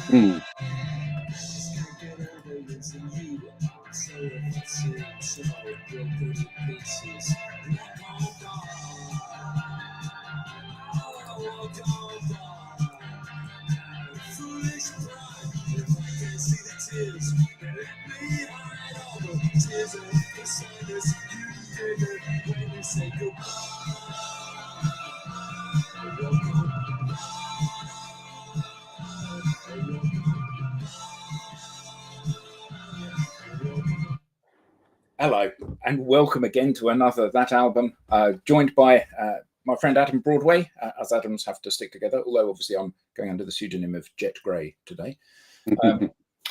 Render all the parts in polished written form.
Mm. Hello, and welcome again to another That Album, joined by my friend Adam Broadway, as Adams have to stick together, although obviously I'm going under the pseudonym of Jet Grey today.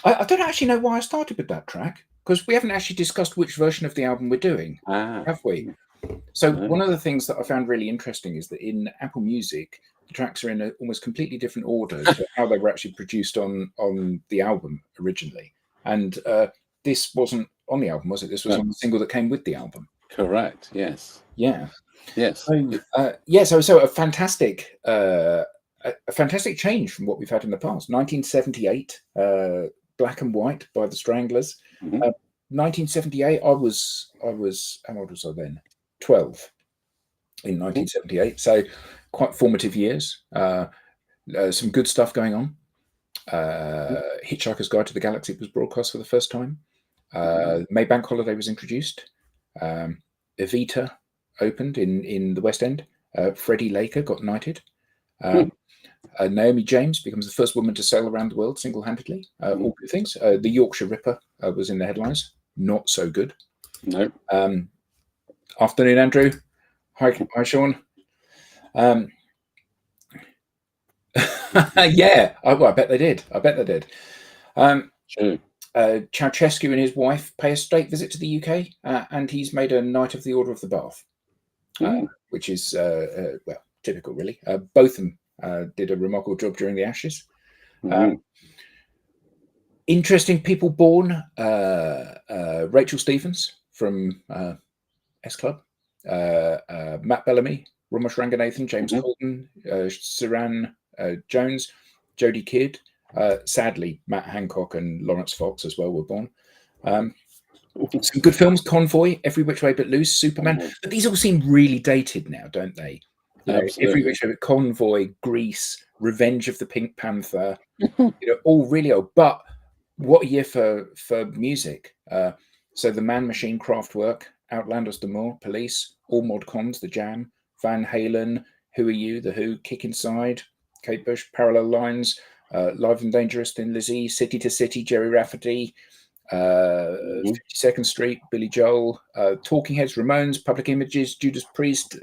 I don't actually know why I started with that track, because we haven't actually discussed which version of the album we're doing, have we? So one of the things that I found really interesting is that in Apple Music, the tracks are in an almost completely different order to how they were actually produced on the album originally. And this wasn't on the album, was it? This was on the single that came with the album. Correct. Yes. Yeah. Yes. So a fantastic change from what we've had in the past. 1978, Black and White by the Stranglers. 1978, I was how old was I then? 12 in 1978. So quite formative years. Some good stuff going on. Hitchhiker's Guide to the Galaxy was broadcast for the first time. May Bank Holiday was introduced. Evita opened in the West End. Freddie Laker got knighted. Naomi James becomes the first woman to sail around the world single-handedly. All good things. The Yorkshire Ripper was in the headlines. Not so good. No. Afternoon, Andrew. Hi, Sean. Yeah, I bet they did. True. Ceausescu and his wife pay a state visit to the UK, and he's made a Knight of the Order of the Bath, which is typical, really. Both of them did a remarkable job during the Ashes. Interesting people born: Rachel Stevens from S Club, Matt Bellamy, Ramesh Ranganathan, James Corden, Saran Jones, Jodie Kidd. Sadly, Matt Hancock and Lawrence Fox as well were born. Some good films: Convoy, Every Which Way But Loose, Superman. But these all seem really dated now, don't they? Every Which Way But Convoy, Grease, Revenge of the Pink Panther. All really old. But what a year for music! So the Man Machine, Kraftwerk, Outlanders, D'Amour, Police, All Mod Cons, The Jam, Van Halen, Who Are You, The Who, Kick Inside, Kate Bush, Parallel Lines, Live and Dangerous, Thin Lizzy, City to City, Jerry Rafferty, 52nd Street, Billy Joel, Talking Heads, Ramones, Public Images, Judas Priest,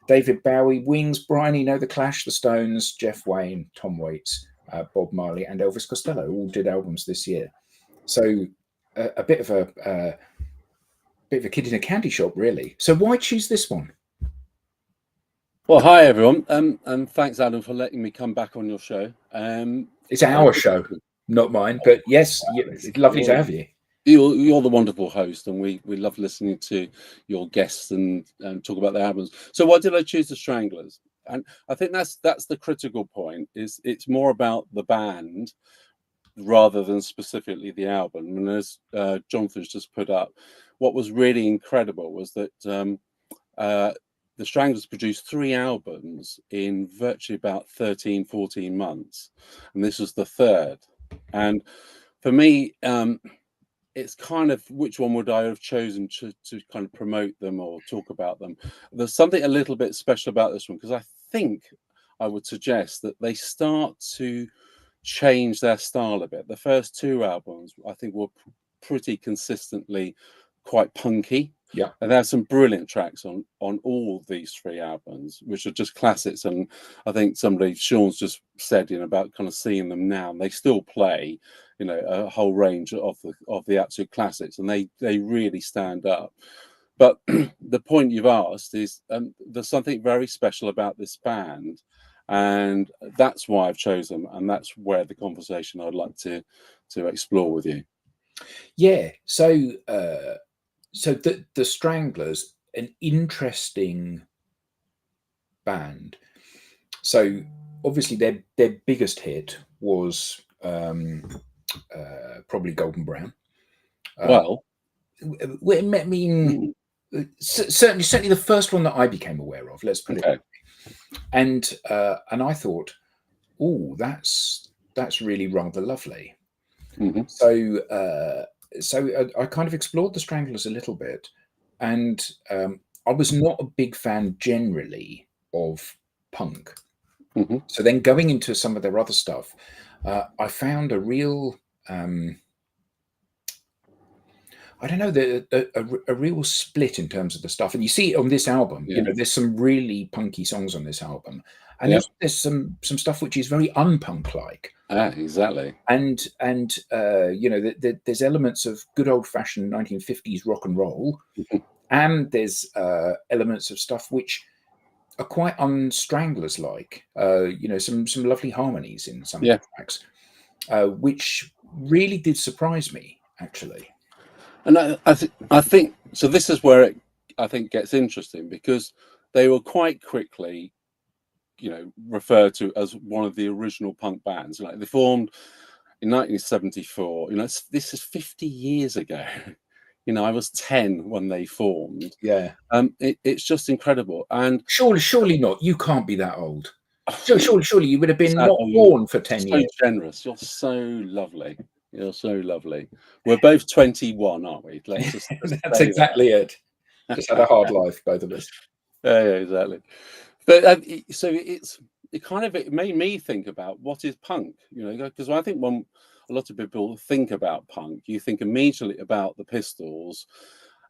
David Bowie, Wings, Brian Eno, The Clash, The Stones, Jeff Wayne, Tom Waits, Bob Marley, and Elvis Costello all did albums this year. So a bit of a kid in a candy shop, really. So why choose this one? Well, hi everyone, and thanks Adam for letting me come back on your show. It's our show, not mine, but yes, it's lovely to have you. You're the wonderful host, and we love listening to your guests and talk about their albums. So why did I choose the Stranglers? And I think that's the critical point. Is it's more about the band rather than specifically the album. And as Jonathan's just put up, what was really incredible was that the Stranglers produced 3 albums in virtually about 13, 14 months. And this was the 3rd. And for me, it's kind of which one would I have chosen to kind of promote them or talk about them. There's something a little bit special about this one, because I think I would suggest that they start to change their style a bit. The first 2 albums, I think, were pretty consistently quite punky. Yeah, and there are some brilliant tracks on all these 3 albums, which are just classics. And I think Sean's just said, about kind of seeing them now, and they still play, a whole range of the absolute classics, and they really stand up. But the point you've asked is there's something very special about this band, and that's why I've chosen them, and that's where the conversation I'd like to explore with you. Yeah. So the Stranglers, an interesting band. So obviously their biggest hit was probably golden brown. Well, I mean, certainly the first one that I became aware of. Let's put it. okay. And I thought, oh, that's really rather lovely. Hmm. So I kind of explored the Stranglers a little bit, and I was not a big fan generally of punk. Hmm. So then going into some of their other stuff, I found a real I don't know, a real split in terms of the stuff, and you see it on this album. Yeah. There's some really punky songs on this album, and Yeah. there's some stuff which is very unpunk like. Exactly. And there's elements of good old fashioned 1950s rock and roll, Mhm. and there's elements of stuff which are quite Stranglers like. Some lovely harmonies in some of Yeah. the tracks, which really did surprise me actually. And I think so. This is where it, I think, gets interesting, because they were quite quickly, referred to as one of the original punk bands. Like, they formed in 1974. This is 50 years ago. I was 10 when they formed. Yeah. It's just incredible. And Surely not. You can't be that old. Surely you would have been not so, born for 10 so years. generous. You're so lovely. You're so lovely. We're both 21, aren't we? Let's just That's say exactly it. Just had a hard life, both of us. Yeah, exactly. But it made me think about what is punk, because I think when a lot of people think about punk, you think immediately about the Pistols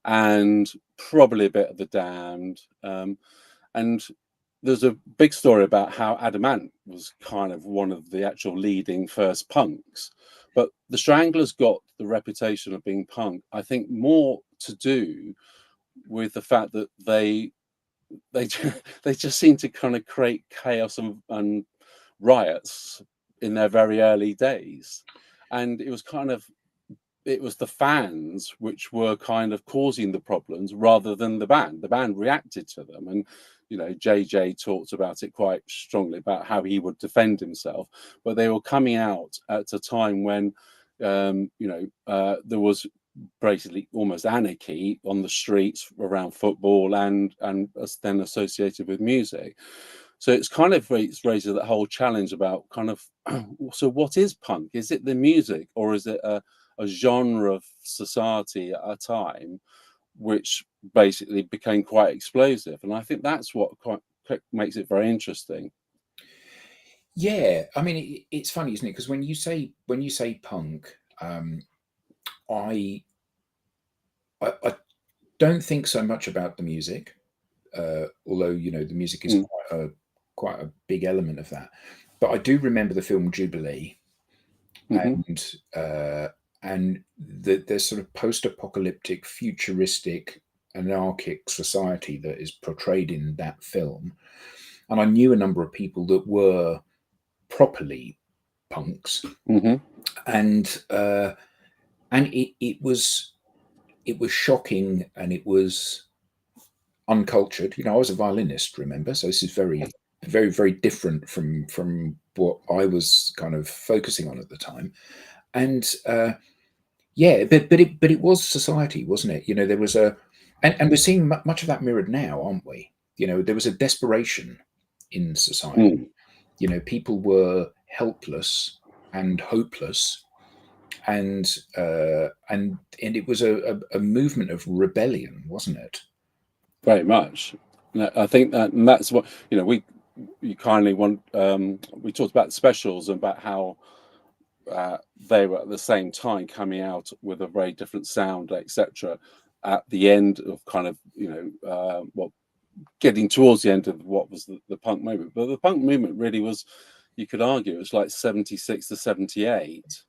and probably a bit of the Damned. And there's a big story about how Adam was kind of one of the actual leading first punks. But the Stranglers got the reputation of being punk, I think, more to do with the fact that they just seem to kind of create chaos and riots in their very early days, and it was the fans which were kind of causing the problems rather than the band. The band reacted to them, and JJ talked about it quite strongly about how he would defend himself, but they were coming out at a time when there was basically almost anarchy on the streets around football and then associated with music. So it's kind of raises that whole challenge about kind of so what is punk? Is it the music, or is it a genre of society at a time which basically became quite explosive? And I think that's what makes it very interesting. Yeah, I mean, it's funny, isn't it? Because when you say punk, I don't think so much about the music, although the music is quite a big element of that. But I do remember the film Jubilee, and the sort of post-apocalyptic, futuristic, anarchic society that is portrayed in that film. And I knew a number of people that were properly punks, and it was shocking, and it was uncultured. I was a violinist, remember, so this is very, very, very different from what I was kind of focusing on at the time. And but it was society, wasn't it? There was and we're seeing much of that mirrored now, aren't we? There was a desperation in society. People were helpless and hopeless, and it was a movement of rebellion, wasn't it? Very much. I think that's what you kindly want. We talked about specials and about how they were at the same time coming out with a very different sound, etc. At the end of kind of getting towards the end of what was the punk movement. But the punk movement really was, you could argue, it was like 76 to 78.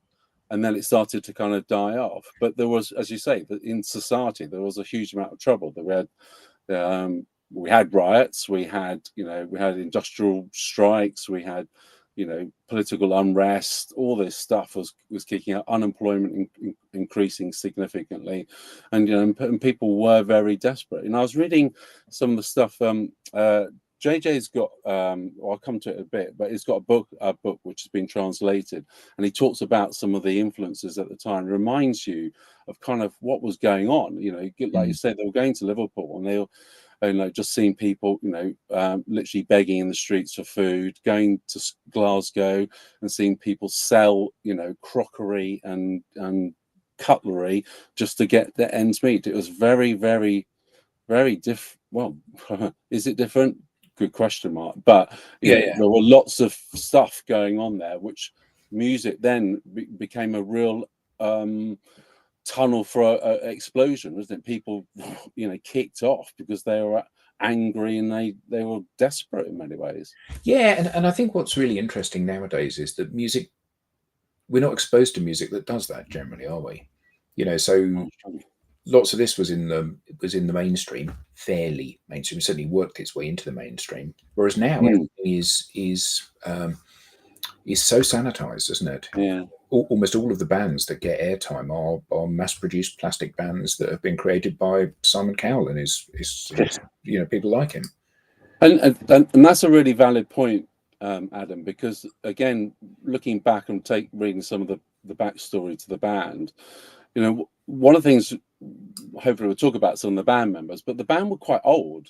And then it started to kind of die off. But there was, as you say, that in society there was a huge amount of trouble. We had riots, we had industrial strikes, we had political unrest. All this stuff was kicking out, unemployment increasing significantly, and and people were very desperate. And I was reading some of the stuff JJ's got well, I'll come to it a bit, but he's got a book which has been translated, and he talks about some of the influences at the time. Reminds you of kind of what was going on. You know, like you said, they were going to Liverpool, and they were, you know, just seeing people, you know, literally begging in the streets for food, going to Glasgow and seeing people sell, you know, crockery and cutlery just to get their ends meet. It was very, very, very different. Well, is it different? Good question mark. But you know, there were lots of stuff going on there, which music then became a real tunnel for a explosion, wasn't it? People, you know, kicked off because they were angry and they were desperate in many ways. Yeah, and I think what's really interesting nowadays is that music, we're not exposed to music that does that generally, are we? You know, so lots of this was in the mainstream, fairly mainstream. Certainly worked its way into the mainstream. Whereas now everything is so sanitized, isn't it? Yeah. Almost all of the bands that get airtime are mass-produced plastic bands that have been created by Simon Cowell and his you know, people like him. And that's a really valid point, Adam, because again, looking back and reading some of the backstory to the band, you know, one of the things, hopefully we'll talk about some of the band members, but the band were quite old.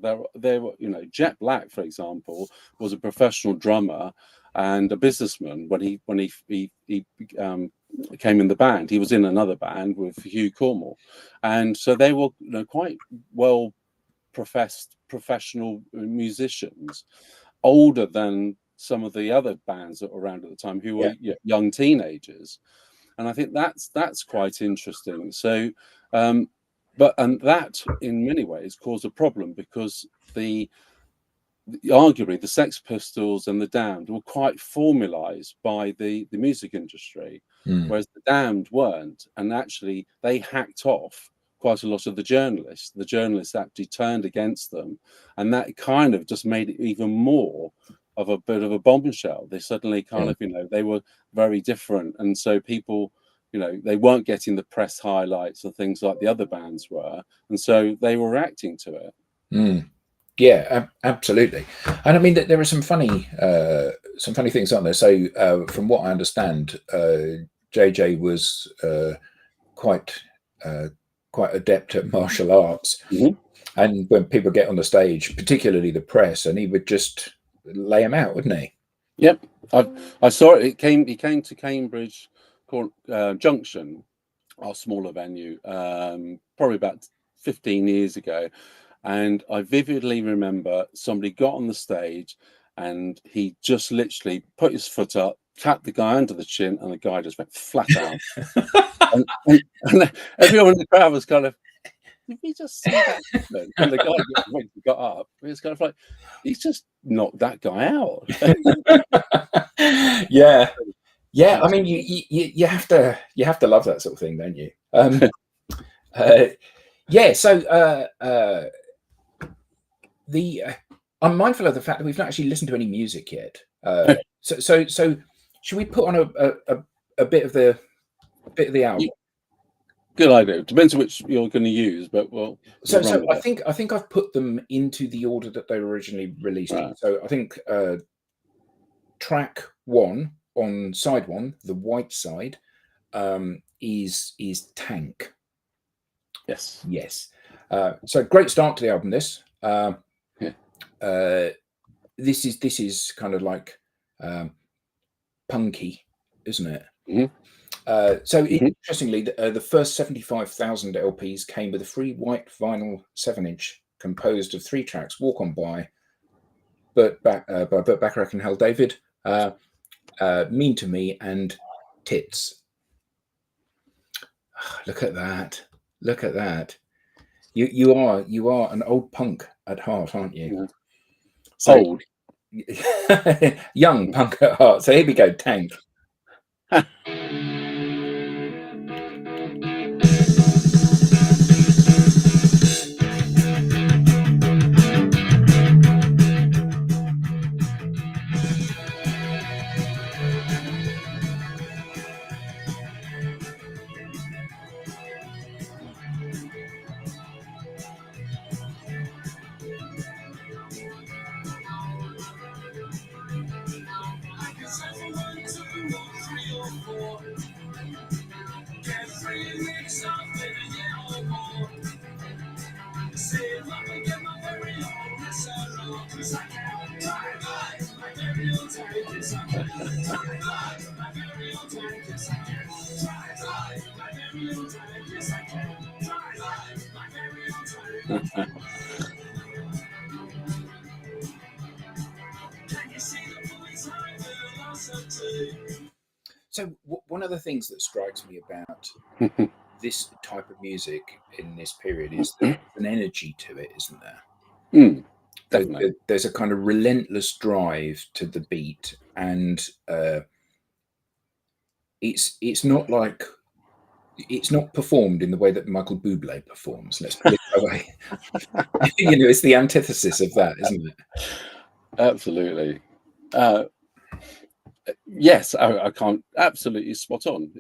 They were, you know, Jet Black, for example, was a professional drummer and a businessman when he came in the band. He was in another band with Hugh Cornwall, and so they were, you know, quite well professed professional musicians, older than some of the other bands that were around at the time who were young teenagers. And I think that's quite interesting. So, but that in many ways caused a problem because arguably the Sex Pistols and the Damned were quite formalized by the music industry, whereas the Damned weren't, and actually they hacked off quite a lot of the journalists actually turned against them, and that kind of just made it even more of a bit of a bombshell. They suddenly kind of, you know, they were very different, and so people, you know, they weren't getting the press highlights and things like the other bands were, and so they were reacting to it. Yeah, absolutely. And I mean, there are some funny things, aren't there? So, from what I understand, JJ was quite adept at martial arts, and when people get on the stage, particularly the press, and he would just lay them out, wouldn't he? Yep, I saw it. He came to Cambridge Junction, our smaller venue, probably about 15 years ago. And I vividly remember somebody got on the stage and he just literally put his foot up, tapped the guy under the chin, and the guy just went flat out. and everyone in the crowd was kind of, did we just see that happen? And the guy got up. It was kind of like, he's just knocked that guy out. Yeah. I mean, you have to love that sort of thing, don't you? So I'm mindful of the fact that we've not actually listened to any music yet. So should we put on a bit of the album? Good idea. Depends on which you're going to use, but well. So I think I've put them into the order that they were originally released in. So I think track 1 on side 1, the white side, is Tank. Yes. So great start to the album. This is kind of like punky, isn't it? Interestingly, the first 75,000 LPs came with a free white vinyl 7-inch composed of 3 tracks: "Walk On By," by Burt Bacharach and Hal David, "Mean to Me," and "Tits." Look at that! You are an old punk at heart, aren't you? Yeah. So, old, young punk at heart. So here we go, Tank. So one of the things that strikes me about this type of music in this period is that there's an energy to it, isn't there? Definitely. There's a kind of relentless drive to the beat, and it's not like it's not performed in the way that Michael Bublé performs. Let's put it that way. It's the antithesis of that, isn't it? Absolutely. Yes, I can't. Absolutely spot on.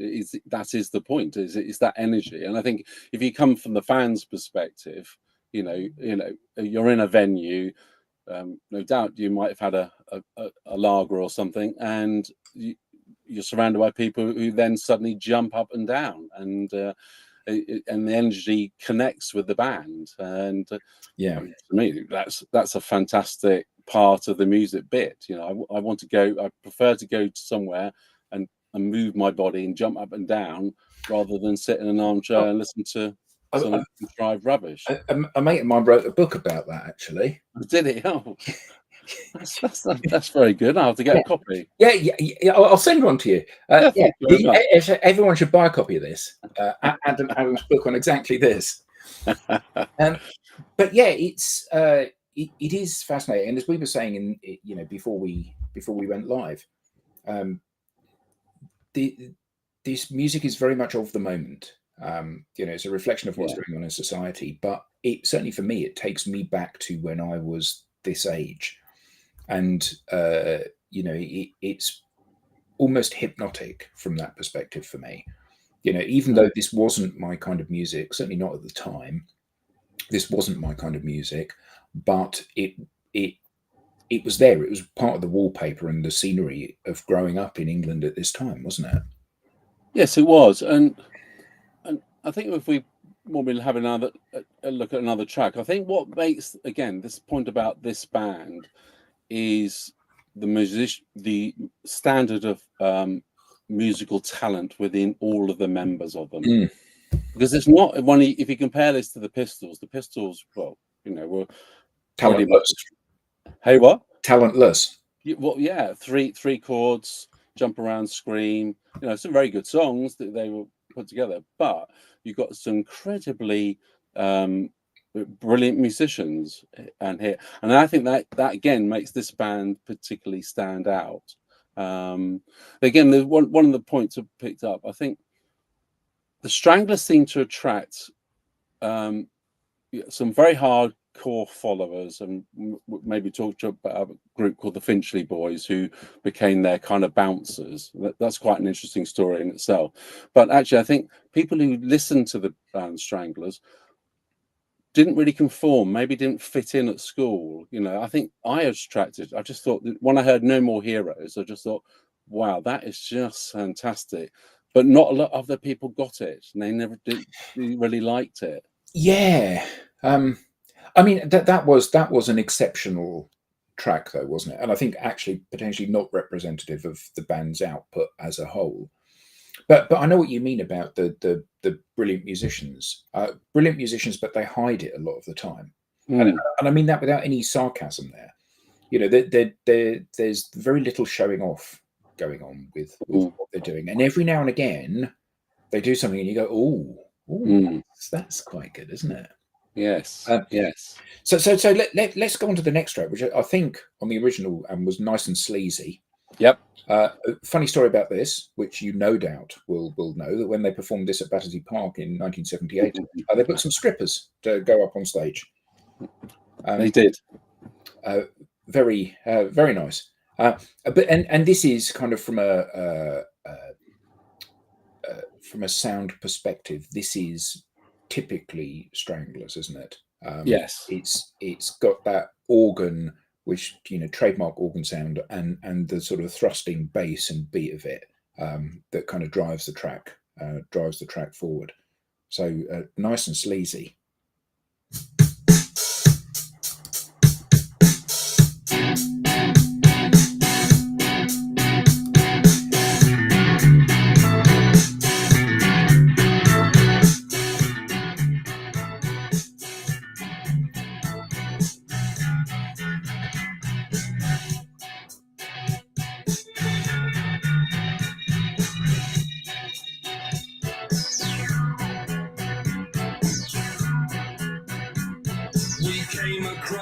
That is the point. Is that energy? And I think if you come from the fans' perspective, you're in a venue. No doubt you might have had a lager or something, and you're surrounded by people who then suddenly jump up and down, and the energy connects with the band. And yeah, to me, that's a fantastic part of the music bit. I want to go. I prefer to go to somewhere and move my body and jump up and down rather than sit in an armchair and listen to some contrived rubbish. A mate of mine wrote a book about that, actually. Did he? Oh, that's very good. I'll have to get a copy. Yeah. I'll send one to you. Everyone should buy a copy of this. Adam's book on exactly this. But yeah, it is fascinating. And as we were saying before we went live, this music is very much of the moment. It's a reflection of what's going on in society. But it certainly for me, it takes me back to when I was this age, and it's almost hypnotic from that perspective for me. Even though this wasn't my kind of music, certainly not at the time, this wasn't my kind of music, but it was there. It was part of the wallpaper and the scenery of growing up in England at this time, wasn't it? Yes, it was. And I think if we will have a look at another track, I think what makes, again, this point about this band is the standard of musical talent within all of the members of them. Because it's not one. If you compare this to the Pistols, were talentless. Hey, what? Talentless. Well, yeah, three chords, jump around, scream. Some very good songs that they were put together, but you've got some incredibly brilliant musicians and I think that again makes this band particularly stand out. Again, one of the points I've picked up, I think the Stranglers seem to attract some very hardcore followers, and maybe talk about a group called the Finchley Boys, who became their kind of bouncers. That's quite an interesting story in itself. But actually, I think people who listened to the band Stranglers didn't really conform, maybe didn't fit in at school. I think I was attracted. I just thought that when I heard No More Heroes, I just thought, wow, that is just fantastic. But not a lot of other people got it, and they never really liked it. Yeah. I mean, that was an exceptional track, though, wasn't it? And I think actually potentially not representative of the band's output as a whole. But I know what you mean about the brilliant musicians. Brilliant musicians, but they hide it a lot of the time. And I mean that without any sarcasm there. There's very little showing off going on with what they're doing. And every now and again, they do something and you go, that's quite good, isn't it? Yes. Yes. So let's go on to the next track, which I think on the original was nice and sleazy. Yep. Funny story about this, which you no doubt will know, that when they performed this at Battersea Park in 1978, they booked some strippers to go up on stage. They did. Very nice. But this is kind of from a sound perspective. This is typically Stranglers, isn't it? Yes. It's got that organ, which trademark organ sound, and the sort of thrusting bass and beat of it that kind of drives the track forward. So nice and sleazy.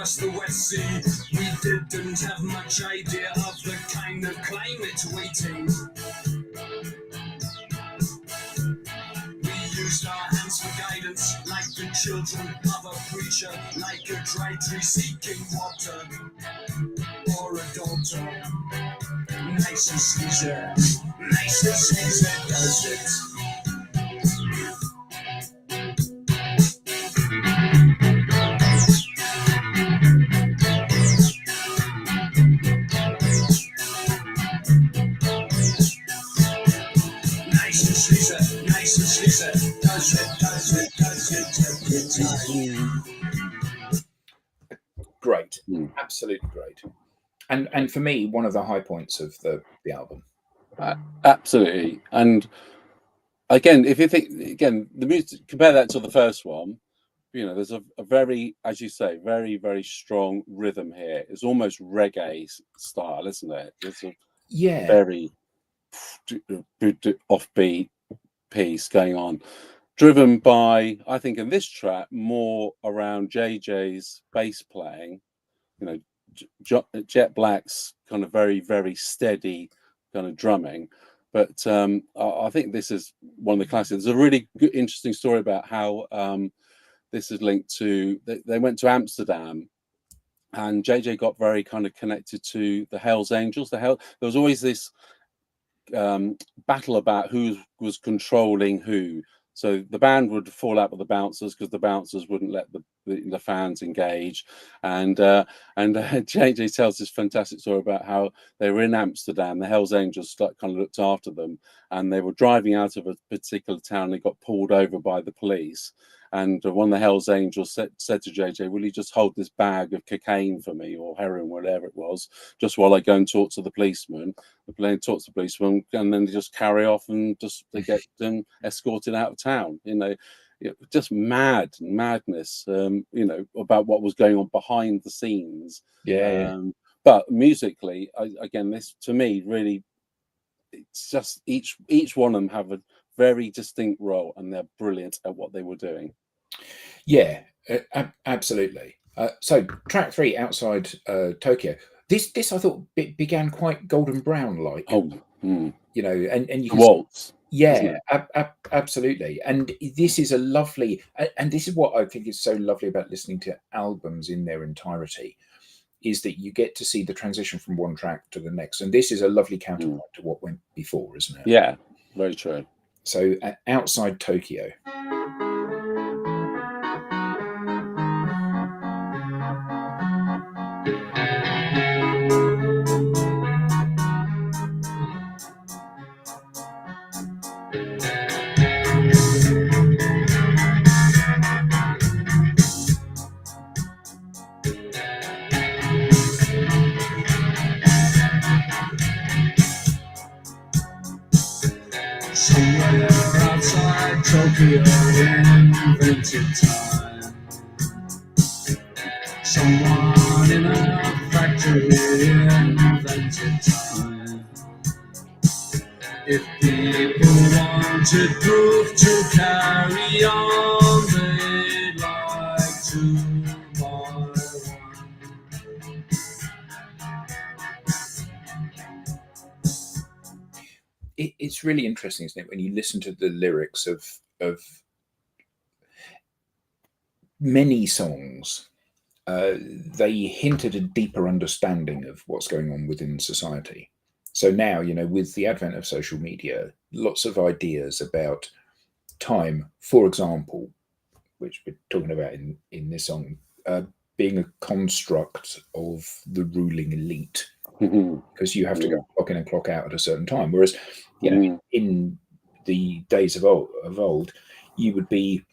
across the West Sea. We didn't have much idea of the kind of climate waiting. We used our hands for guidance, like the children of a preacher, like a dry tree seeking water, or a daughter. Nice and sleazy, nice and sleazy does it. Nice and sleazy, does it every time. Great, absolutely great. And for me, one of the high points of the album. Absolutely. And again, if you think again, the music, compare that to the first one, you know, there's a very, as you say, very, very strong rhythm here. It's almost reggae style, isn't it? It's a very offbeat piece going on, driven by, I think in this track, more around JJ's bass playing, you know, Jet Black's kind of very, very steady kind of drumming. But I think this is one of the classics. There's a really good, interesting story about how this is linked to, they went to Amsterdam, and JJ got very kind of connected to the Hells Angels. There was always this battle about who was controlling who. So the band would fall out with the bouncers because the bouncers wouldn't let the fans engage, and JJ tells this fantastic story about how they were in Amsterdam. The Hells Angels kind of looked after them, and they were driving out of a particular town. They got pulled over by the police, and one of the Hells Angels said to JJ, "Will you just hold this bag of cocaine for me, or heroin, whatever it was, just while I go and talk to the policeman?" The plane talks to the policeman, and then they just carry off, and just they get them escorted out of town. You know, just madness. You know, about what was going on behind the scenes. But musically, again, this to me really, it's just each one of them have a very distinct role, and they're brilliant at what they were doing. Yeah, absolutely. So track 3, Outside Tokyo. This I thought began quite Golden Brown like. You know, and you can waltz. Yeah, absolutely. And this is a lovely, and this is what I think is so lovely about listening to albums in their entirety, is that you get to see the transition from one track to the next. And this is a lovely counterpoint to what went before, isn't it? Yeah, very true. So Outside Tokyo. Somewhere outside Tokyo invented time. Someone in a factory invented time. If people wanted proof to carry on, they'd like to buy one. It's really interesting, isn't it, when you listen to the lyrics of many songs, they hint at a deeper understanding of what's going on within society. So now, you know, with the advent of social media, lots of ideas about time, for example, which we're talking about in this song, being a construct of the ruling elite, because you have to go clock in and clock out at a certain time. Whereas, you know, in the days of old, you would be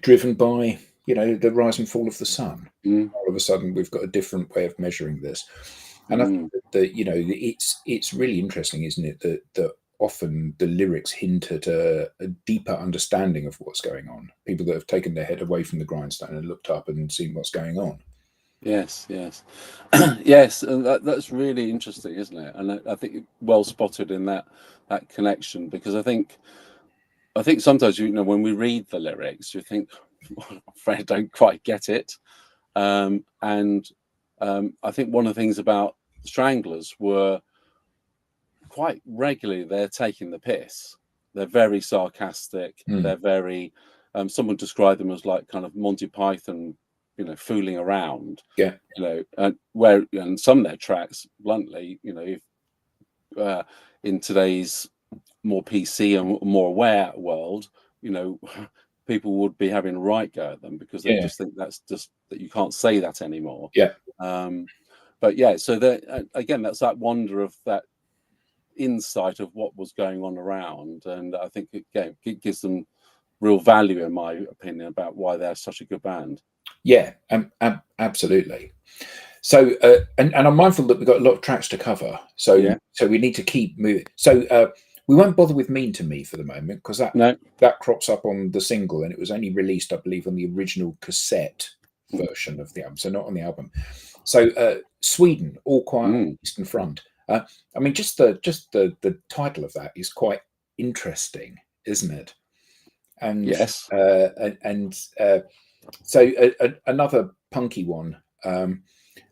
driven by, you know, the rise and fall of the sun. All of a sudden, we've got a different way of measuring this, and I think that, you know, it's really interesting, isn't it, that often the lyrics hint at a deeper understanding of what's going on. People that have taken their head away from the grindstone and looked up and seen what's going on. Yes, yes. Yes, and that's really interesting, isn't it? And I think well spotted in that connection, because I think sometimes, you know, when we read the lyrics, you think, I'm afraid I don't quite get it. and I think one of the things about Stranglers were quite regularly they're taking the piss. They're very sarcastic. They're very. Someone described them as like kind of Monty Python, fooling around. Yeah. And some of their tracks, bluntly, if in today's more PC and more aware world, people would be having a right go at them because they just think that's just that you can't say that anymore. Yeah. But yeah, so that again, that's that wonder of that insight of what was going on around, and I think it gives them real value, in my opinion, about why they're such a good band. Yeah, absolutely. So, and I'm mindful that we've got a lot of tracks to cover, so we need to keep moving. So we won't bother with "Mean to Me" for the moment because that crops up on the single, and it was only released, I believe, on the original cassette version of the album, so not on the album. So Sweden, All Quiet on the Eastern Front. I mean, just the title of that is quite interesting, isn't it? And yes, so another punky one, and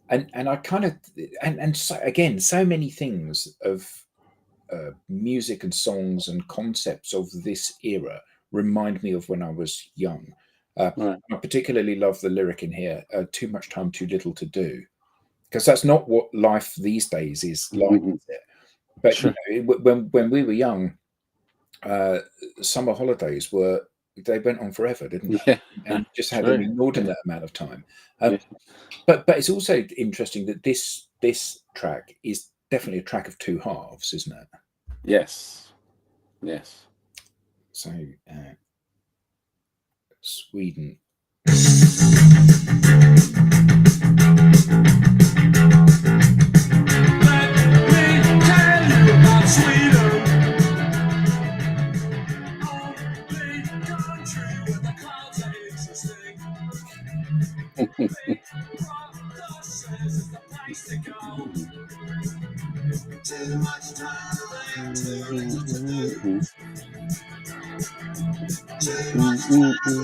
I kind of and so again, so many things of music and songs and concepts of this era remind me of when I was young. right. I particularly love the lyric in here: "Too much time, too little to do," because that's not what life these days is like. Is it? But Sure. When we were young, summer holidays they went on forever, didn't they? Yeah, And just had an inordinate amount of time. But it's also interesting that this track is definitely a track of two halves, isn't it? Yes. So Sweden. Too much time, too little to do. Too much time, too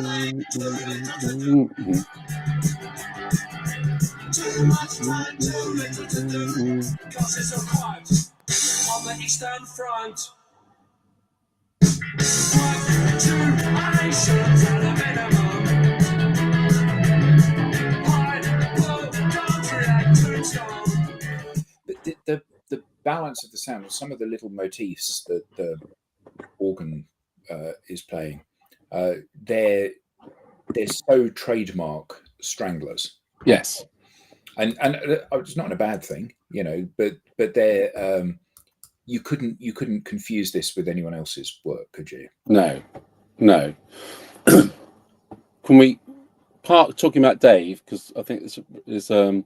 little to do. Too much time, too little to do. Cause it's so quiet on the Eastern Front. Fluctuations at a minimum. High, low, country and tombstone. But the balance of the sound, some of the little motifs that the organ is playing, they're so trademark Stranglers. Yes. And it's not a bad thing, but they're you couldn't confuse this with anyone else's work, could you? No. Can we talking about Dave, because I think this is a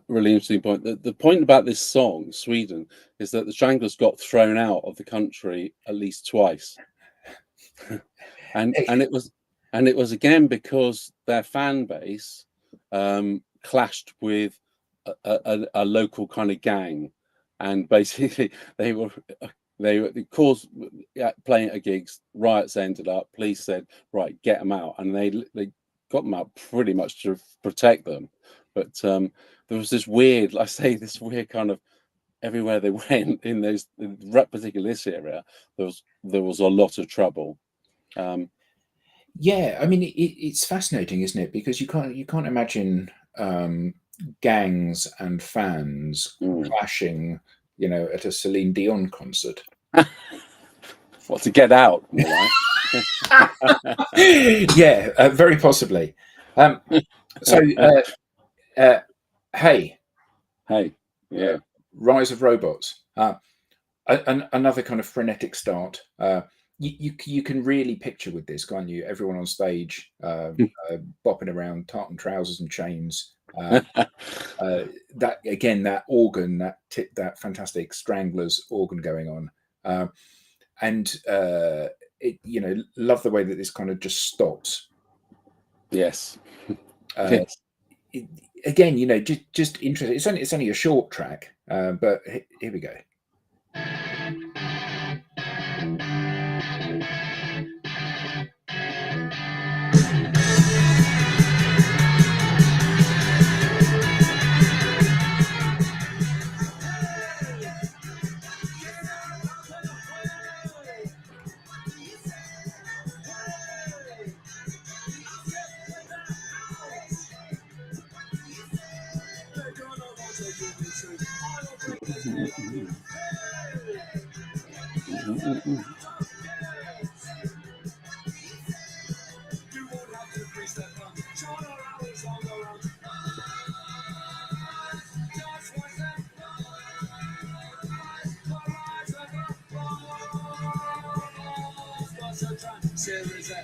really interesting point. The point about this song, Sweden, is that the Stranglers got thrown out of the country at least twice, and it was again because their fan base clashed with a local kind of gang, and basically they caused playing at gigs, riots ended up, police said, right, get them out, and they got them out pretty much to protect them. But there was this weird kind of, everywhere they went in particularly this area, there was a lot of trouble. Yeah, I mean it's fascinating, isn't it? Because you can't imagine gangs and fans clashing, at a Celine Dion concert. What, to get out? Right? Yeah, very possibly. Hey, yeah, Rise of Robots. Another kind of frenetic start. You can really picture with this, can't you? Everyone on stage bopping around, tartan trousers and chains. That again, that organ, that fantastic Stranglers organ going on, and love the way that this kind of just stops. Yes. Yes. Again, just interesting. It's only a short track, but here we go. You won't have to freeze the fun. John or hours on the run. Just watch them. The rise of the God's a trend. Series F.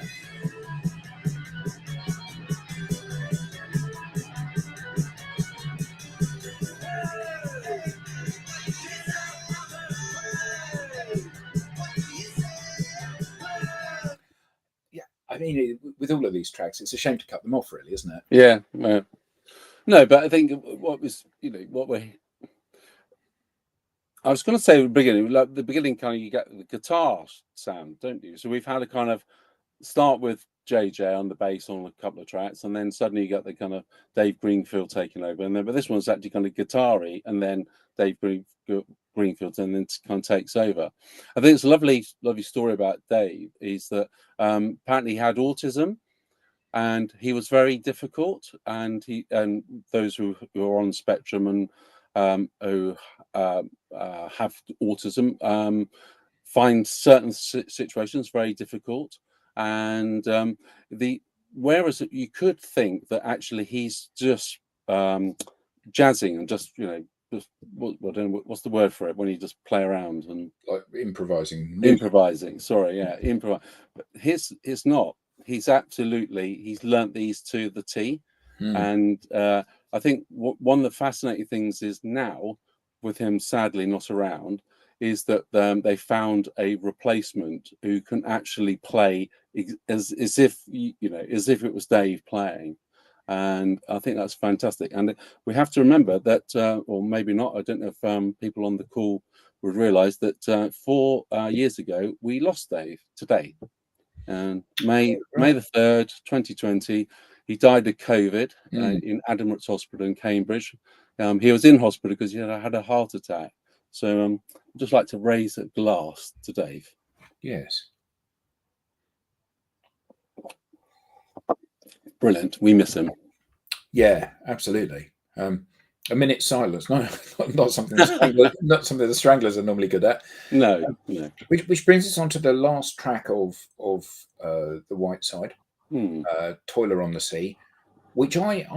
I mean, with all of these tracks, it's a shame to cut them off, really, isn't it? Yeah. No, but I think what was, I was going to say at the beginning, like the beginning, kind of you get the guitar sound, don't you? So we've had a kind of start with JJ on the bass on a couple of tracks, and then suddenly you get the kind of Dave Greenfield taking over, and then but this one's actually kind of guitar-y, and then Dave Greenfield, and then kind of takes over. I think it's a lovely story about Dave is that apparently he had autism, and he was very difficult, and those who are on the spectrum and who have autism find certain situations very difficult. And whereas you could think that actually he's just jazzing and just what's the word for it when you just play around and Like improvising. Sorry, yeah, improvise. But his not. He's learnt these to the T. And I think one of the fascinating things is now, with him sadly not around, is that they found a replacement who can actually play as if it was Dave playing, and I think that's fantastic. And we have to remember that, or maybe not, I don't know if people on the call would realise that 4 years ago we lost Dave today, and May the 3rd, 2020. He died of COVID in Adam Broadway Hospital in Cambridge. He was in hospital because he had a heart attack. So I'd just like to raise a glass to Dave. Yes. Brilliant. We miss him. Yeah, absolutely. A minute's silence, not something the Stranglers are normally good at. No. Which brings us on to the last track of the White Side, Toiler on the Sea, which I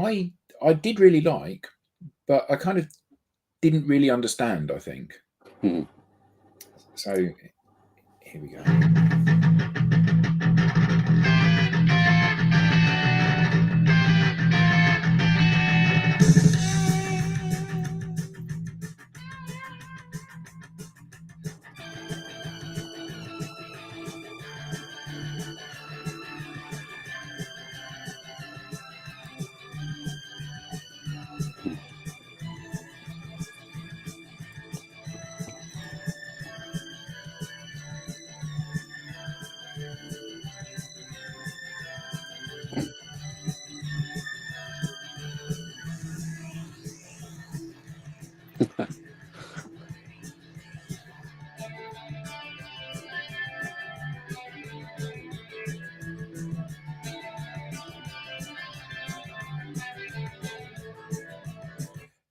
did really like, but I kind of didn't really understand, I think. So here we go.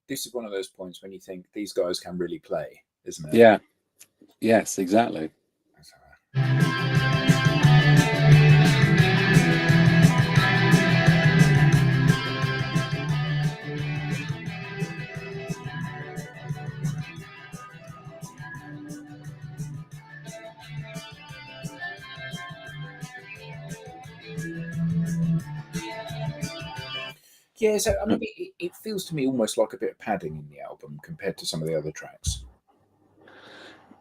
This is one of those points when you think these guys can really play, isn't it? Yeah. Yes, exactly. Yeah, so I mean, it feels to me almost like a bit of padding in the album compared to some of the other tracks.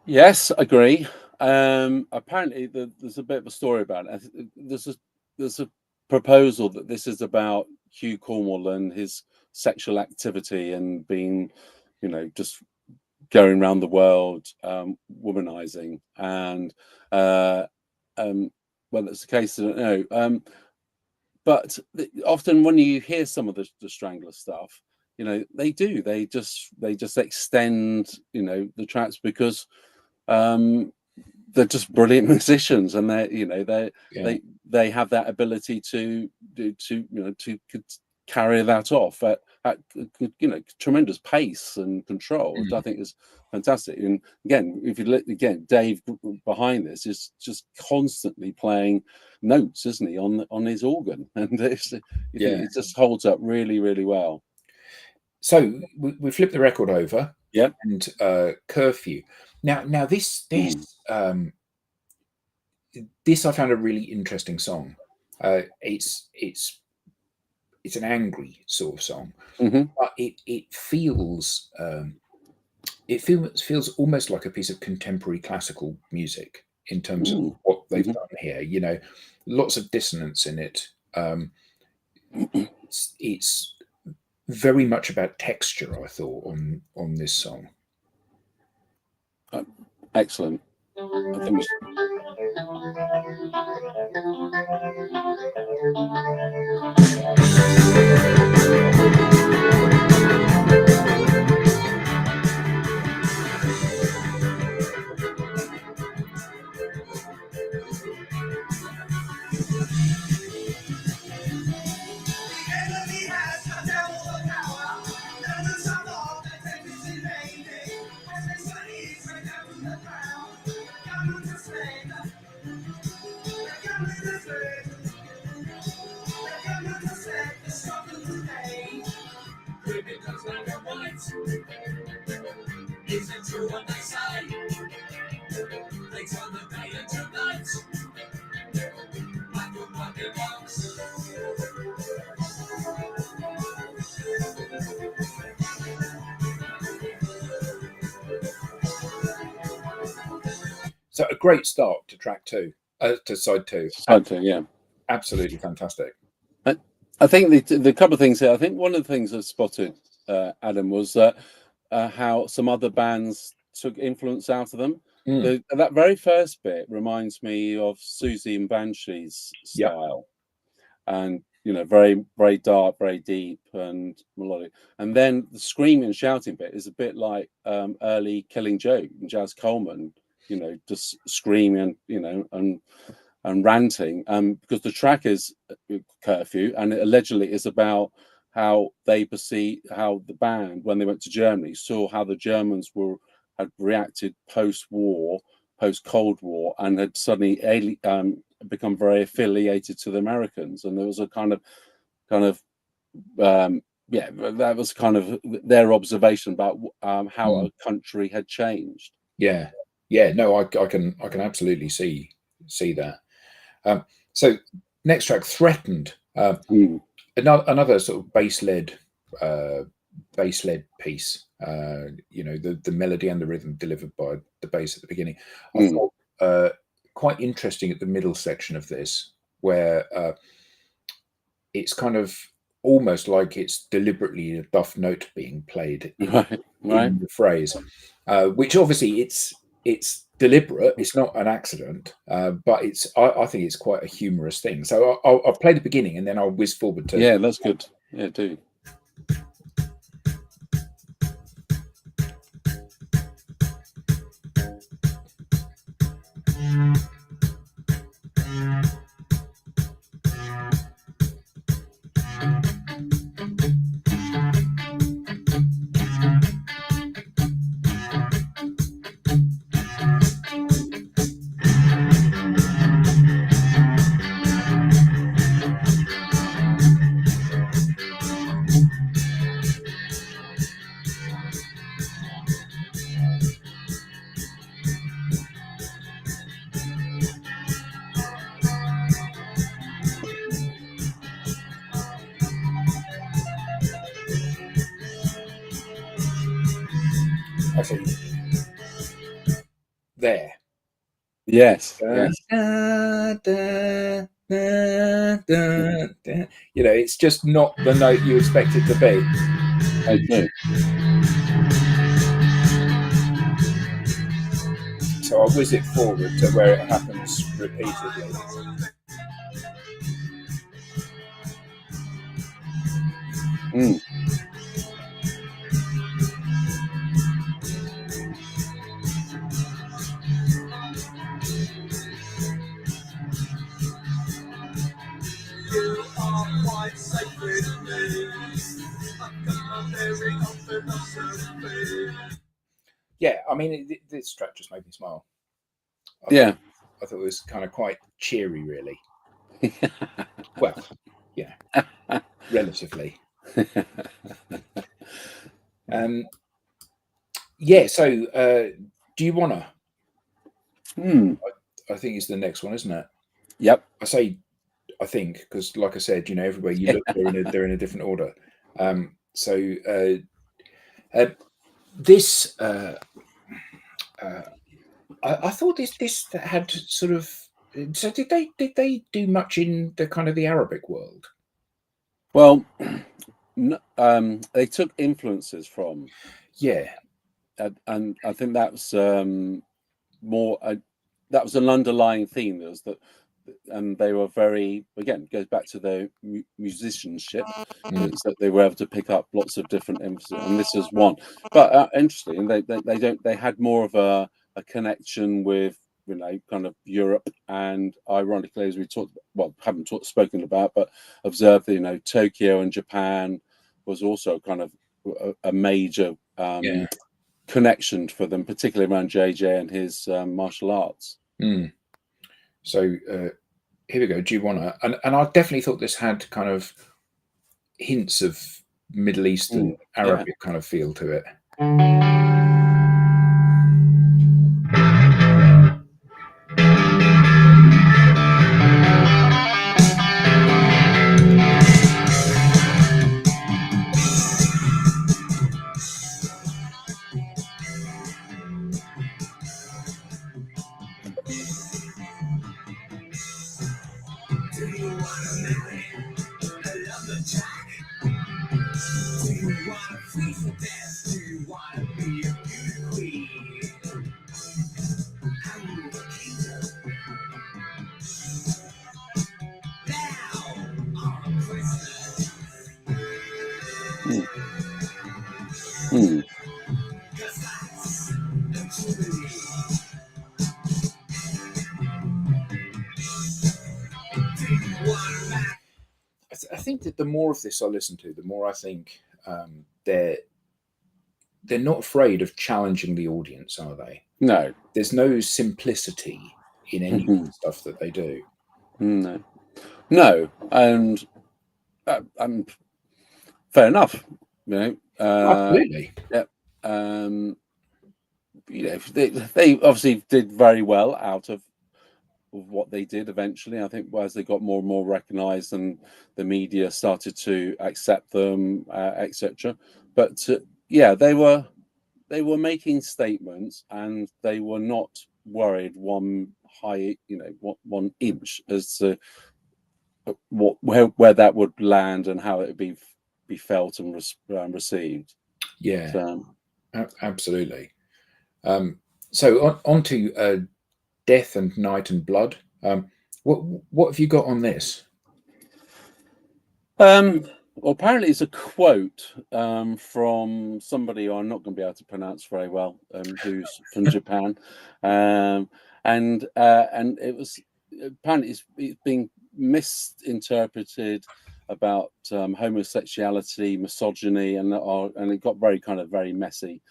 Yes, agree. Apparently, there's a bit of a story about it. There's a proposal that this is about Hugh Cornwall and his sexual activity and being, just going around the world, womanizing. And whether it's the case, I don't know. But often when you hear some of the Strangler stuff, they just extend, the tracks because they're just brilliant musicians, and they have that ability to carry that off at tremendous pace and control. I think is fantastic. And again, if you look again, Dave behind this is just constantly playing notes, isn't he, on his organ, and it just holds up really, really well. So we flip the record over, and Curfew. Now this I found a really interesting song. It's an angry sort of song, but it feels almost like a piece of contemporary classical music in terms of what they've done here. You know, lots of dissonance in it. It's very much about texture, I thought, on this song. Excellent. I think Is it true what they say? They turn the day into night. Black and white it walks. So a great start to track 2, to side 2. Side 2, yeah. Absolutely fantastic. I think the couple of things here. I think one of the things I spotted, Adam, was how some other bands took influence out of them. That very first bit reminds me of Susie and Banshee's style, and very, very dark, very deep and melodic. And then the screaming and shouting bit is a bit like early Killing Joke and Jazz Coleman, just screaming, and ranting, because the track is Curfew, and it allegedly is about how they perceive, how the band, when they went to Germany, saw how the Germans had reacted post-war, post-Cold War, and had suddenly become very affiliated to the Americans, and there was a kind of that was kind of their observation about how a country had changed. No, I can absolutely see that. So next track, Threatened, another sort of bass-led piece. The melody and the rhythm delivered by the bass at the beginning. I thought quite interesting at the middle section of this, where it's kind of almost like it's deliberately a buff note being played in the phrase, which obviously it's deliberate. It's not an accident, but I think it's quite a humorous thing. So I'll play the beginning and then I'll whiz forward to. Yeah, that's good. Yeah, do. There. Yes. It's just not the note you expect it to be. Okay. So I'll whiz it forward to where it happens repeatedly. You are quite sacred to me. I mean, this track just made me smile. Yeah. I thought it was kind of quite cheery, really. Well, yeah, relatively. Yeah. So, do you wanna? I think it's the next one, isn't it? Yep. I say, I think, because, like I said, you know, everywhere you look, they're in a different order. So this, I thought this had sort of. So did they do much in the kind of the Arabic world? Well, they took influences from, Yeah. and I think that's more. That was an underlying theme. There was that, and they were very, again, goes back to their musicianship. Is that they were able to pick up lots of different emphasis, and this is one. But interesting, they had more of a connection with, you know, kind of Europe, and ironically, as we talked, well, haven't spoken about, but observed that, you know, Tokyo and Japan was also kind of a major connection for them, particularly around JJ and his martial arts. So here we go. Do you want to? And I definitely thought this had kind of hints of Middle Eastern Arabic kind of feel to it. I think that the more of this I listen to, the more I think they're not afraid of challenging the audience, are they? No. There's no simplicity in any of the stuff that they do. No, and fair enough. You know, absolutely. Yeah. You know, they obviously did very well out of what they did eventually. I think as they got more and more recognised and the media started to accept them, etc. But yeah, they were making statements, and they were not worried one inch as to where that would land and how it would be felt and received. Yeah, so, absolutely. So on to Death and Night and Blood. What have you got on this? Well, apparently it's a quote from somebody who I'm not going to be able to pronounce very well, who's from Japan, and it was apparently it's being misinterpreted about homosexuality, misogyny, and it got very messy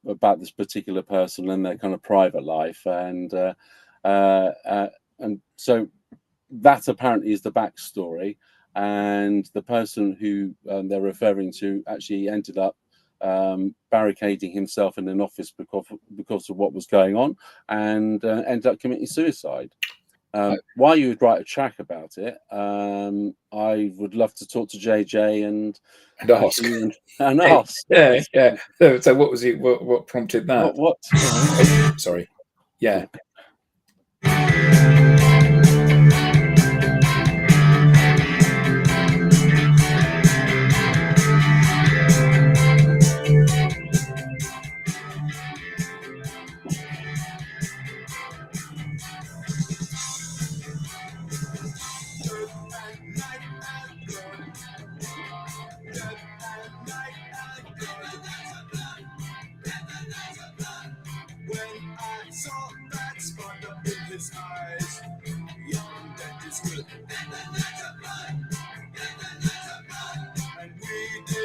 about this particular person and their kind of private life, and so that apparently is the backstory. And the person who they're referring to actually ended up barricading himself in an office because of what was going on, and ended up committing suicide. Why you would write a track about it, I would love to talk to JJ and ask. And ask. Yeah. So what was it? What prompted that? What? Sorry. Yeah.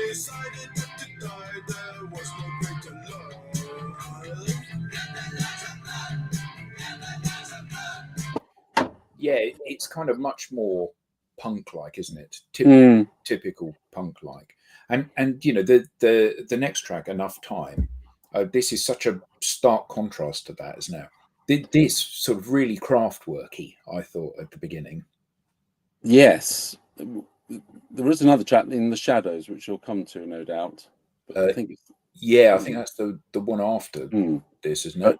Decided that to die, there was no greater love. Yeah, it's kind of much more punk-like, isn't it? Typical punk-like. And you know, the next track, Enough Time, this is such a stark contrast to that, isn't it? This sort of really Kraftwerky, I thought at the beginning. Yes, there is another track, In the Shadows, which you'll come to, no doubt. But I think it's, I think that's the one after this, isn't it?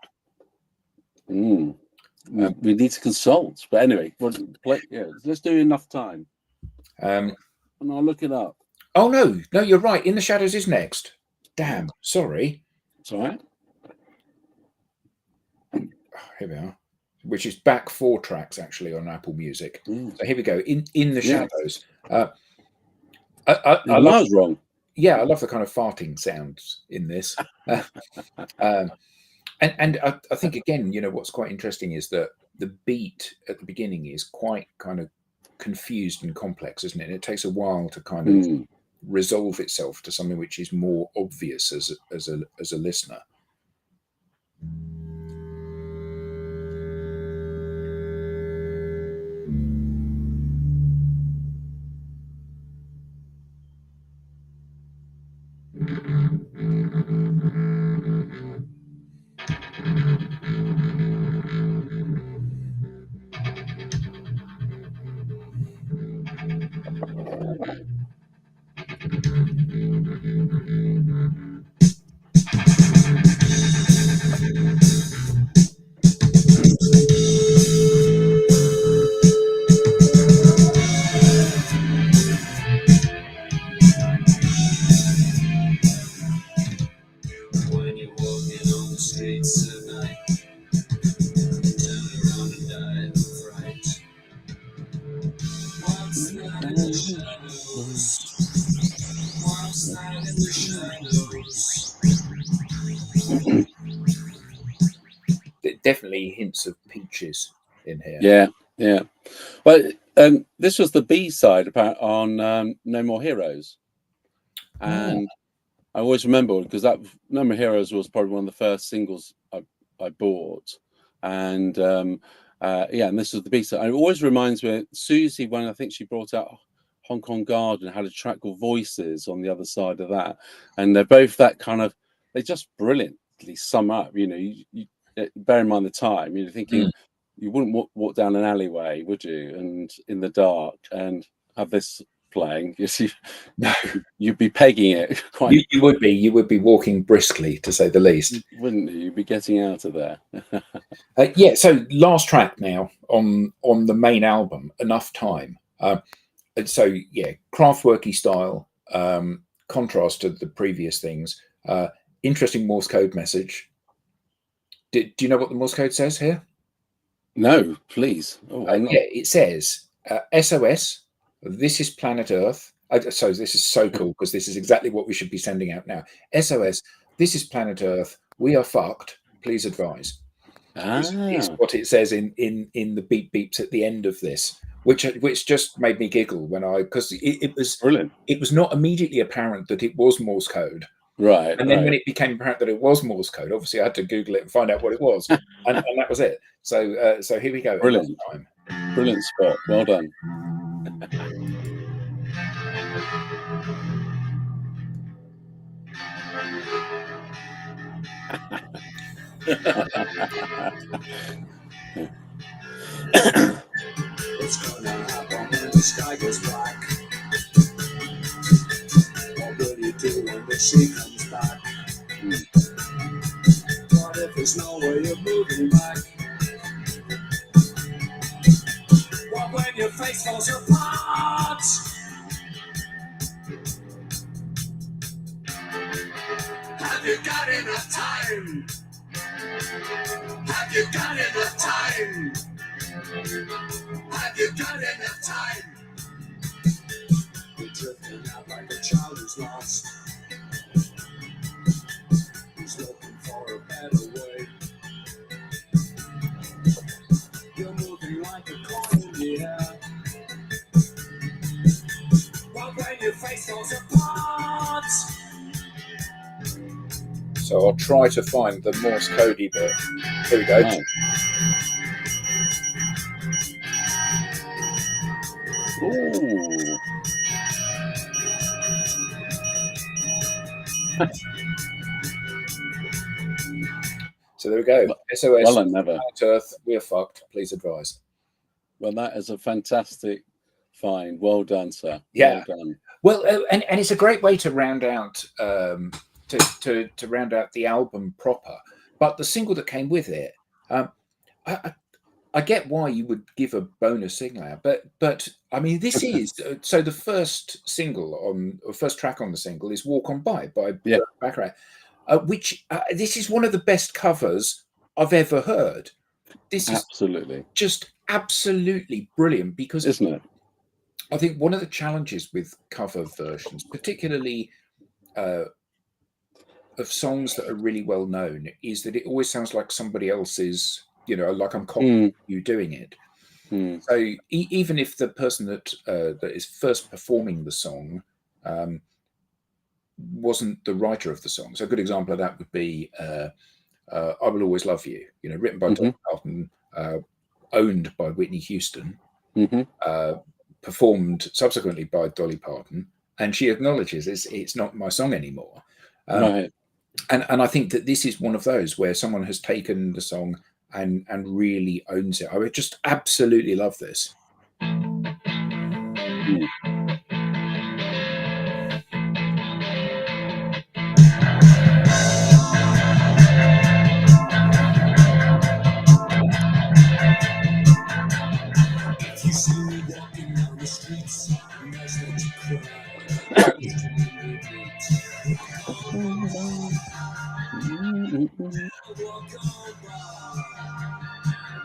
We need to consult, but anyway, let's do Enough Time. And I'll look it up. Oh no, you're right. In the Shadows is next. Damn, sorry. It's all right. Here we are. Which is back 4 tracks actually on Apple Music. So here we go. In the Shadows. I was wrong. Yeah, I love the kind of farting sounds in this. And I think again, you know, what's quite interesting is that the beat at the beginning is quite kind of confused and complex, isn't it? It takes a while to kind of resolve itself to something which is more obvious as a listener. Definitely hints of Peaches in here. Yeah. Well, this was the B side on No More Heroes, and I always remember because that No More Heroes was probably one of the first singles I bought, and and this was the B side. It always reminds me of Susie when I think she brought out Hong Kong Garden, had a track called Voices on the other side of that, and they're both that kind of, they just brilliantly sum up. You know, you bear in mind the time, you're thinking you wouldn't walk down an alleyway, would you, and in the dark and have this playing. You'd be pegging it quite. You would be walking briskly, to say the least, wouldn't you? You'd be getting out of there. So last track now on the main album, Enough Time. So Kraftwerky style, contrast to the previous things. Interesting Morse code message. Do you know what the Morse code says here? No, please. It says SOS. This is planet Earth. So this is so cool because this is exactly what we should be sending out now. SOS. This is planet Earth. We are fucked. Please advise. Is what it says in the beep beeps at the end of this, which just made me giggle because it was brilliant. It was not immediately apparent that it was Morse code. Right. And then when it became apparent that it was Morse code, obviously I had to Google it and find out what it was. and that was it. So here we go. Brilliant. Brilliant spot. Well done. It's gonna happen when the sky goes black. What will you do when the sea comes back? What if there's no way of moving back? What when your face falls apart? Have you got enough time? Have you got enough time? Have you got enough time? You're drifting out like a child who's lost. He's looking for a better way. You're moving like a coin in the air. But when your face falls apart. So I'll try to find the Morse codey bit. Here we go. go. SOS. Well, I never. Earth, we're fucked. Please advise. Well, that is a fantastic find. Well done, sir. Yeah. Well done. Well, and it's a great way to round out to round out the album proper. But the single that came with it, I get why you would give a bonus single out, but I mean, this is so the first single or first track on the single is "Walk On By" Baccarat, which this is one of the best covers I've ever heard. This is just absolutely brilliant because, isn't it? I think one of the challenges with cover versions, particularly of songs that are really well known, is that it always sounds like somebody else's. Like I'm copying you doing it. So even if the person that is first performing the song wasn't the writer of the song, so a good example of that would be "I Will Always Love You," written by Dolly Parton, owned by Whitney Houston, performed subsequently by Dolly Parton, and she acknowledges it's not my song anymore. Right. And I think that this is one of those where someone has taken the song and really owns it. I would just absolutely love this. If you see me walking down the streets, you guys want to cry. Walk on by.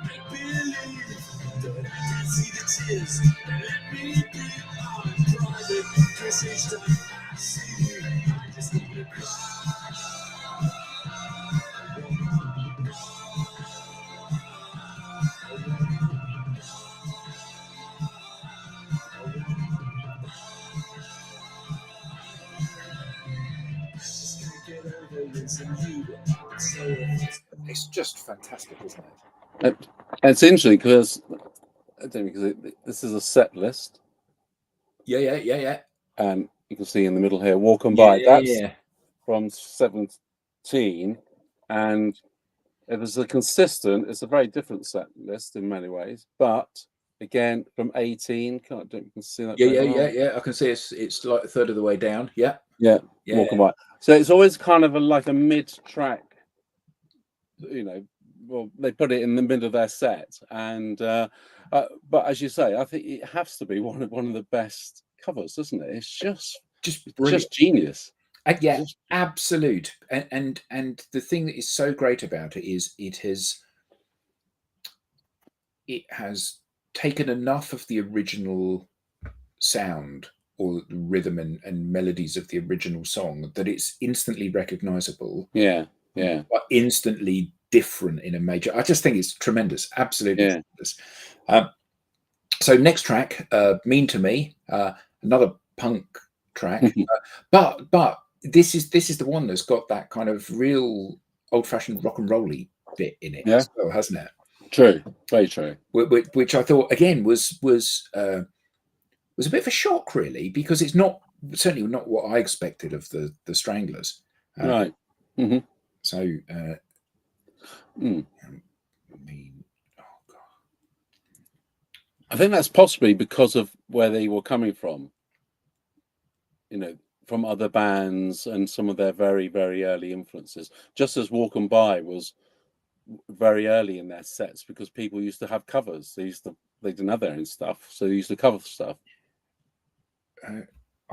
Make believe that I can see the tears. Let me be on private. Cause each time I see you, I just want to cry. It's just fantastic, isn't it? And it's interesting because this is a set list. Yeah. And you can see in the middle here, "Walk On By." That's from 17, and it's a very different set list in many ways. But again, from 18, you can see that. Yeah. I can see it's like a third of the way down. Yeah. Walk On By. So it's always kind of like a mid-track. Well, they put it in the middle of their set, and but as you say, I think it has to be one of the best covers, doesn't it? It's just genius. Absolute. And the thing that is so great about it is it has taken enough of the original sound or the rhythm and melodies of the original song that it's instantly recognizable. But instantly different in a major. I just think it's tremendous. Absolutely tremendous. So next track, "Mean to Me," another punk track, but this is the one that's got that kind of real old-fashioned rock and roll-y bit in it as well, hasn't it? True, very true. Which I thought again was a bit of a shock, really, because it's certainly not what I expected of the Stranglers. Right. So, I mean, oh God, I think that's possibly because of where they were coming from. From other bands and some of their very, very early influences. Just as "Walk On By" was very early in their sets, because people used to have covers. They didn't have their own stuff, so they used to cover stuff. I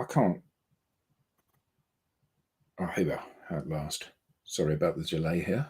can't. Oh, here we are at last. Sorry about the delay here.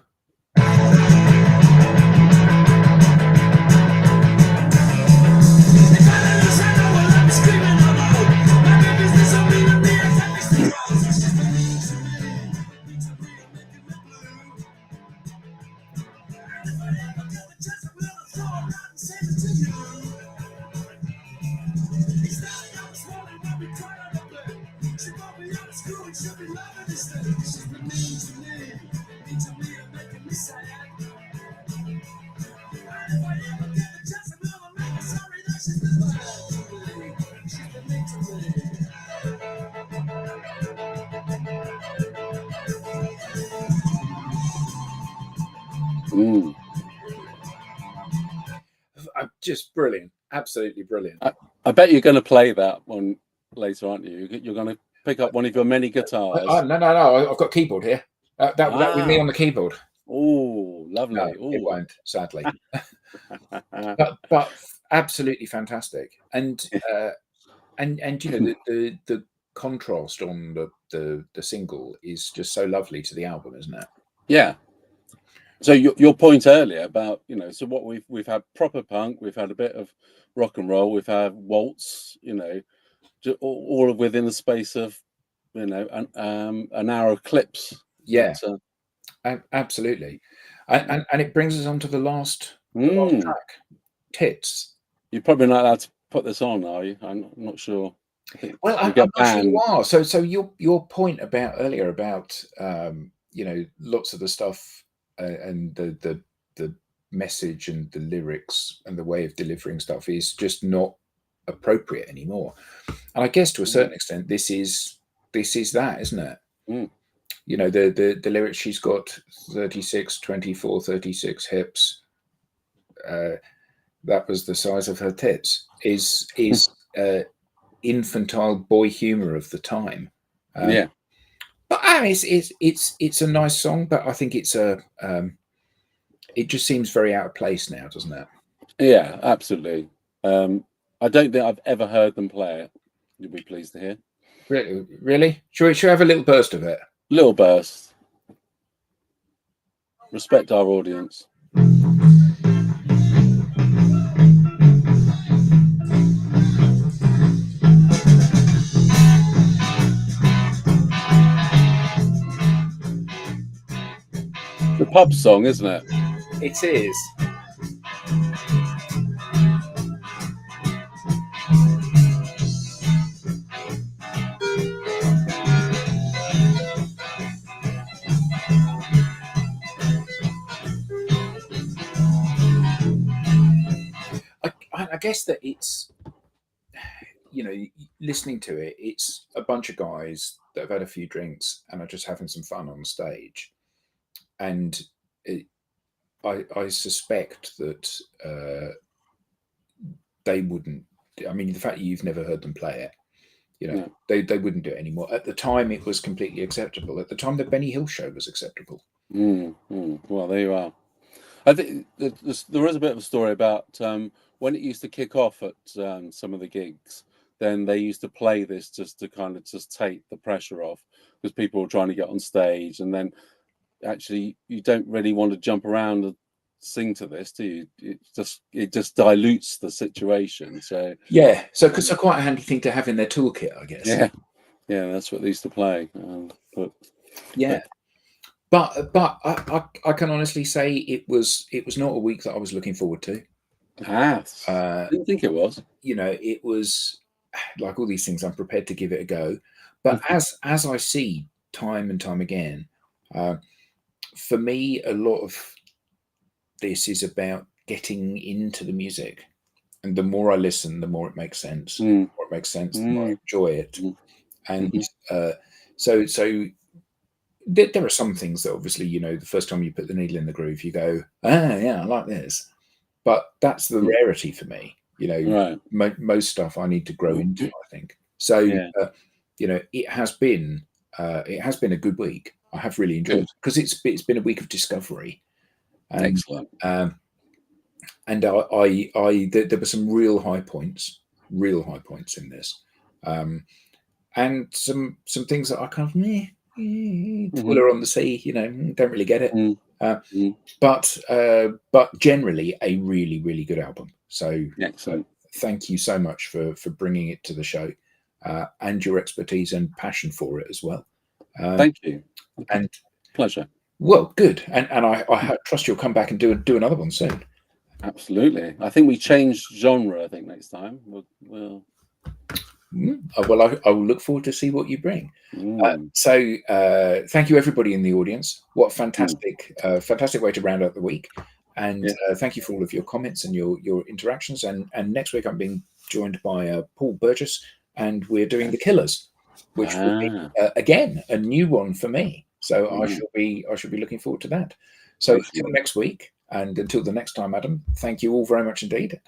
Just brilliant, absolutely brilliant. I bet you're going to play that one later, aren't you? You're going to pick up one of your many guitars. No. I've got keyboard here. That was me on the keyboard. Oh, lovely. No, it won't, sadly. but absolutely fantastic. And you know, the contrast on the single is just so lovely to the album, isn't it? Yeah. So your point earlier about, you know, so what we've had proper punk, we've had a bit of rock and roll, we've had waltz, you know, all within the space of, you know, an hour of clips. Yeah, absolutely. And it brings us on to the last track, Tits. You're probably not allowed to put this on, are you? I'm not sure. Well, I'm not sure you are. So your point about earlier about you know, lots of the stuff and the message and the lyrics and the way of delivering stuff is just not appropriate anymore. And I guess to a certain extent, this is that, isn't it? You know, the lyrics, she's got 36, 24, 36 hips. That was the size of her tits. Is infantile boy humor of the time. Yeah. But I mean, it's a nice song, but I think it's it just seems very out of place now, doesn't it? Yeah, absolutely. I don't think I've ever heard them play it. You'll be pleased to hear. Really? Should we have a little burst of it? Little burst. Respect our audience. The pub song, isn't it? It is. I guess that it's, you know, listening to it, it's a bunch of guys that have had a few drinks and are just having some fun on stage. And I suspect that they wouldn't. I mean, the fact that you've never heard them play it, you know, they wouldn't do it anymore. At the time, it was completely acceptable. At the time, the Benny Hill show was acceptable. Well, there you are. I think there is a bit of a story about when it used to kick off at some of the gigs. Then they used to play this just to kind of just take the pressure off because people were trying to get on stage, and then actually you don't really want to jump around and sing to this, do you? It just dilutes the situation. So yeah, so quite a handy thing to have in their toolkit, I guess. Yeah, that's what they used to play. But I can honestly say it was not a week that I was looking forward to. I didn't think it was. You know, it was like all these things. I'm prepared to give it a go, but as I see time and time again, for me, a lot of this is about getting into the music, and the more I listen, the more it makes sense. The more it makes sense, the more I enjoy it, and so. There are some things that obviously, you know, the first time you put the needle in the groove, you go, yeah, I like this. But that's the rarity for me. You know, most stuff I need to grow into, I think. So, you know, it has been a good week. I have really enjoyed it because it's been a week of discovery. And, excellent. And there were some real high points in this, and some things that I kind of Twiller on the sea, you know, don't really get it. But generally a really, really good album. So excellent. Thank you so much for bringing it to the show, and your expertise and passion for it as well. Thank you. And pleasure. Well, good. And I trust you'll come back and do another one soon. Absolutely. I think we changed genre. I think next time we'll. Well, I will look forward to see what you bring. So thank you, everybody in the audience. What fantastic way to round out the week. And thank you for all of your comments and your interactions. And next week I'm being joined by Paul Burgess, and we're doing The Killers, which will be again a new one for me. So I shall be looking forward to that. So until next week, and until the next time, Adam, thank you all very much indeed.